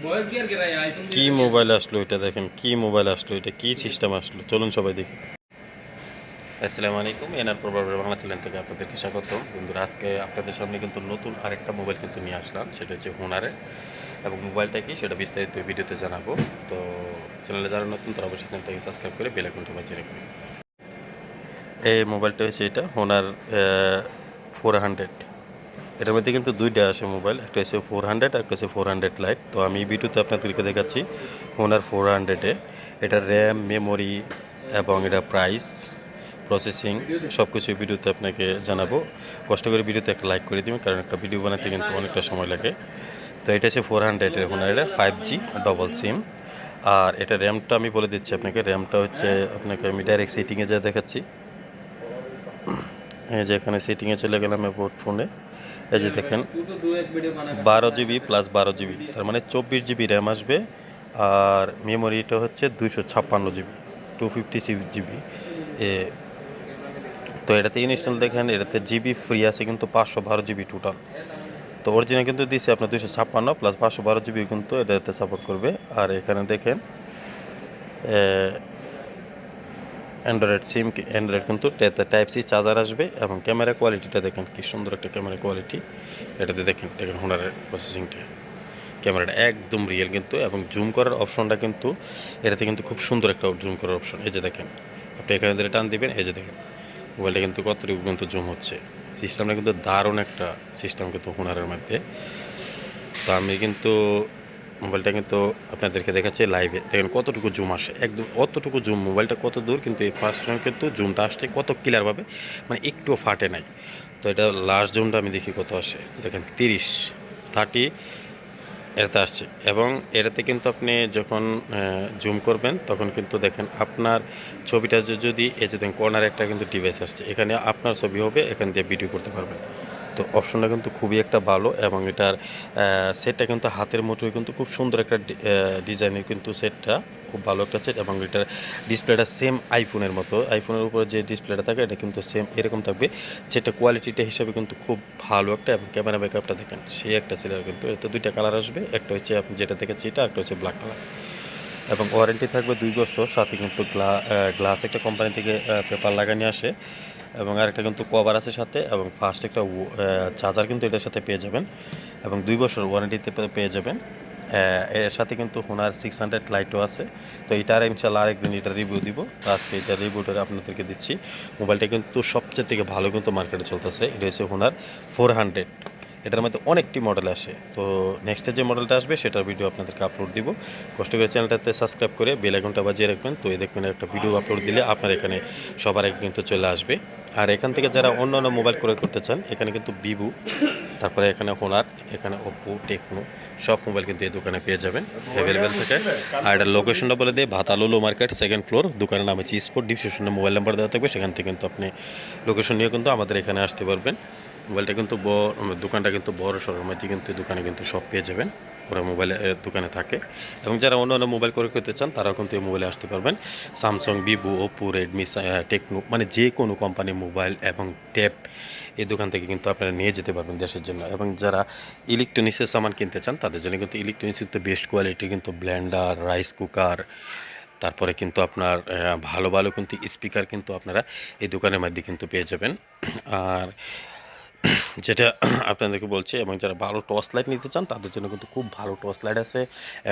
কি মোবাইল আসলো এটা দেখেন, কি মোবাইল আসলো এটা, কি সিস্টেম আসলো, চলুন সবাই দেখি। আসসালামু আলাইকুম, এনআর প্রবাহ বাংলা চ্যানেল থেকে আপনাদেরকে স্বাগত। বন্ধুরা, আজকে আপনাদের সামনে কিন্তু নতুন আরেকটা মোবাইল কিন্তু নিয়ে আসলাম, সেটা হচ্ছে হোনারের। এবং মোবাইলটা কি সেটা বিস্তারিত ভিডিওতে জানাবো। তো চ্যানেলে যারা নতুন তারা অবশ্যই চ্যানেলটাকে সাবস্ক্রাইব করে বেল আইকনটা বাজিয়ে রাখবেন। এই মোবাইলটা হচ্ছে এটা হোনার 400। এটার মধ্যে কিন্তু দুইটা আসে মোবাইল, একটা হচ্ছে 400 আর একটা হচ্ছে 400 লাইট। তো আমি এই ভিডিওতে আপনাদেরকে দেখাচ্ছি হোনার 400-এ। এটার র্যাম, মেমোরি এবং এটা প্রাইস, প্রসেসিং সব কিছু ভিডিওতে আপনাকে জানাবো। কষ্ট করে ভিডিওতে একটা লাইক করে দিবেন, কারণ একটা ভিডিও বানাতে কিন্তু অনেকটা সময় লাগে। তো এটা হচ্ছে 400-এর হোনারের 5G ডবল সিম। আর এটা র্যামটা আমি বলে দিচ্ছি আপনাকে, র্যামটা হচ্ছে আপনাকে আমি ডাইরেক্ট সেটিংয়ে যা দেখাচ্ছি। এই যে এখানে সেটিংয়ে চলে গেলাম অ্যাবাউট ফোনে। এই যে দেখেন 12 GB প্লাস 12 GB, তার মানে 24 GB র্যাম আসবে। আর মেমোরিটা হচ্ছে 256 GB, 256 GB। তো এটাতে ইনস্টল দেখেন, এটাতে জিবি ফ্রি আছে কিন্তু 512 GB টোটাল। তো অরিজিনাল কিন্তু দিচ্ছে আপনার 256 প্লাস 512 GB কিন্তু এটাতে সাপোর্ট করবে। আর এখানে দেখেন অ্যান্ড্রয়েড সিম, অ্যান্ড্রয়েড কিন্তু টাইপ সি চার্জার আসবে। এবং ক্যামেরা কোয়ালিটিটা দেখেন কি সুন্দর একটা ক্যামেরা কোয়ালিটি। এটাতে দেখেন দেখেন হোনারের প্রসেসিংটা, ক্যামেরাটা একদম রিয়েল কিন্তু। এবং জুম করার অপশনটা কিন্তু এটাতে কিন্তু খুব সুন্দর একটা জুম করার অপশন। এই যে দেখেন, আপনি এখানে ধরে টান দিবেন, এই যে দেখেন মোবাইলটা কিন্তু কতটুকু কিন্তু জুম হচ্ছে। সিস্টেমটা কিন্তু দারুণ একটা সিস্টেম কিন্তু হোনারের মধ্যে। তো আমি কিন্তু মোবাইলটা কিন্তু আপনাদেরকে দেখাচ্ছি লাইভে, দেখেন কতটুকু জুম আসে, একদম অতটুকু জুম। মোবাইলটা কত দূর কিন্তু এই ফার্স্ট টাইম কিন্তু জুমটা আসছে কত ক্লিয়ারভাবে, মানে একটুও ফাটে নাই। তো এটা লাস্ট জুমটা আমি দেখি কত আসে, দেখেন 30 এটাতে আসছে। এবং এটাতে কিন্তু আপনি যখন জুম করবেন তখন কিন্তু দেখেন আপনার ছবিটা যদি এই যে দেখেন কর্নারে একটা কিন্তু ডিভাইস আসছে, এখানে আপনার ছবি হবে, এখান দিয়ে ভিডিও করতে পারবেন। তো অপশনটা কিন্তু খুবই একটা ভালো। এবং এটার সেটটা কিন্তু হাতের মুঠোয় কিন্তু খুব সুন্দর একটা ডিজাইনের কিন্তু সেটটা, খুব ভালো একটা সেট। এবং এটার ডিসপ্লেটা সেম আইফোনের মতো, আইফোনের উপরে যে ডিসপ্লেটা থাকে এটা কিন্তু সেম এরকম থাকবে। সেটা কোয়ালিটিটা হিসাবে কিন্তু খুব ভালো একটা। এবং ক্যামেরা ব্যাকআপটা দেখেন সেই একটা ছিল কিন্তু। এতে দুইটা কালার আসবে, একটা হচ্ছে আপনি যেটা দেখেছি এটা, একটা হচ্ছে ব্ল্যাক কালার। এবং ওয়ারেন্টি থাকবে 2 বছর, সাথে কিন্তু গ্লাস একটা কোম্পানি থেকে পেপার লাগানো আসে। এবং আরেকটা কিন্তু কভার আছে সাথে। এবং ফার্স্ট একটা চার্জার কিন্তু এটার সাথে পেয়ে যাবেন। এবং 2 বছর ওয়ারেন্টিতে পেয়ে যাবেন। এর সাথে কিন্তু হোনার 600 লাইটও আছে। তো এটার ইনশাল্লাহ আরেকদিন এটা রিভিউ দিব। তো আজকে এটা রিভিউটা আপনাদেরকে দিচ্ছি। মোবাইলটা কিন্তু সবচেয়ে থেকে ভালো কিন্তু মার্কেটে চলতেছে। এটা হচ্ছে হোনার 400। এটার মধ্যে অনেকটি মডেল আসে। তো নেক্সটে যে মডেলটা আসবে সেটার ভিডিও আপনাদেরকে আপলোড দিব। কষ্ট করে চ্যানেলটাতে সাবস্ক্রাইব করে বেল আইকনটা বাজিয়ে রাখবেন। তো এই দেখবেন একটা ভিডিও আপলোড দিলে আপনার এখানে সবার আগে কিন্তু চলে আসবে। আর এখান থেকে যারা অন্য অন্য মোবাইল ক্রয় করতে চান, এখানে কিন্তু ভিভো, তারপরে এখানে হোনার, এখানে ওপ্পো, টেকনো সব মোবাইল কিন্তু এই দোকানে পেয়ে যাবেন, অ্যাভেলেবেল থাকে। আর এটার লোকেশনটা বলে দিয়ে, ভাতালুলো মার্কেট, 2nd ফ্লোর, দোকানের নাম হচ্ছে স্পোর্ট। ডিসক্রিপশনে মোবাইল নাম্বার দেওয়া থাকবে, সেখান থেকে কিন্তু আপনি লোকেশন নিয়ে কিন্তু আমাদের এখানে আসতে পারবেন। মোবাইলটা কিন্তু দোকানটা কিন্তু বড় সড়োর মধ্যে কিন্তু দোকানে কিন্তু সব পেয়ে যাবেন, ওরা মোবাইলে দোকানে থাকে। এবং যারা অন্য অন্য মোবাইল করে করতে চান তারাও কিন্তু এই মোবাইলে আসতে পারবেন। Samsung, Vivo, Oppo, Redmi, Tecno, মানে যে কোনো কোম্পানির মোবাইল এবং ট্যাব এই দোকান থেকে কিন্তু আপনারা নিয়ে যেতে পারবেন দেশের জন্য। এবং যারা ইলেকট্রনিক্সের সামান কিনতে চান তাদের জন্য কিন্তু ইলেকট্রনিক্সের তো বেস্ট কোয়ালিটি কিন্তু ব্লেন্ডার, রাইস কুকার, তারপরে কিন্তু আপনার ভালো ভালো কিন্তু স্পিকার কিন্তু আপনারা এই দোকানের মধ্যে কিন্তু পেয়ে যাবেন। আর যেটা আপনাদেরকে বলছি, এবং যারা ভালো টর্চ লাইট নিতে চান তাদের জন্য কিন্তু খুব ভালো টর্চ লাইট আছে।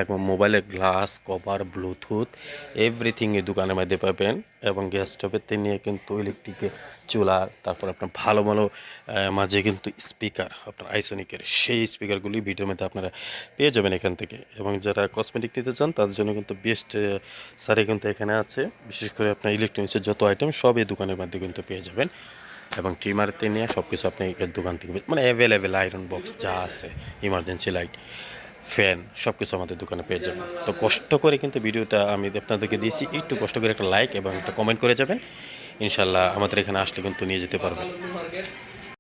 এবং মোবাইলের গ্লাস, কভার, ব্লুটুথ এভরিথিং এই দোকানের মধ্যে পাবেন। এবং গ্যাস স্টোভের থেকে নিয়ে কিন্তু ইলেকট্রিকের চুলা, তারপর আপনার ভালো ভালো মাঝে কিন্তু স্পিকার আপনার আইসোনিকের সেই স্পিকারগুলি ভিডিওর মধ্যে আপনারা পেয়ে যাবেন এখান থেকে। এবং যারা কসমেটিক নিতে চান তাদের জন্য কিন্তু বেস্ট সারি কিন্তু এখানে আছে। বিশেষ করে আপনার ইলেকট্রনিক্সের যত আইটেম সব এই দোকানের মধ্যে কিন্তু পেয়ে যাবেন। এবং ট্রিমারতে নিয়ে সব কিছু আপনি এর দোকান থেকে মানে অ্যাভেলেবেল আয়রন বক্স যা আছে, ইমার্জেন্সি লাইট, ফ্যান সব কিছু আমাদের দোকানে পেয়ে যাবেন। তো কষ্ট করে কিন্তু ভিডিওটা আমি আপনাদেরকে দিয়েছি, একটু কষ্ট করে একটা লাইক এবং একটা কমেন্ট করে যাবেন। ইনশাল্লাহ আমাদের এখানে আসলে কিন্তু নিয়ে যেতে পারবেন।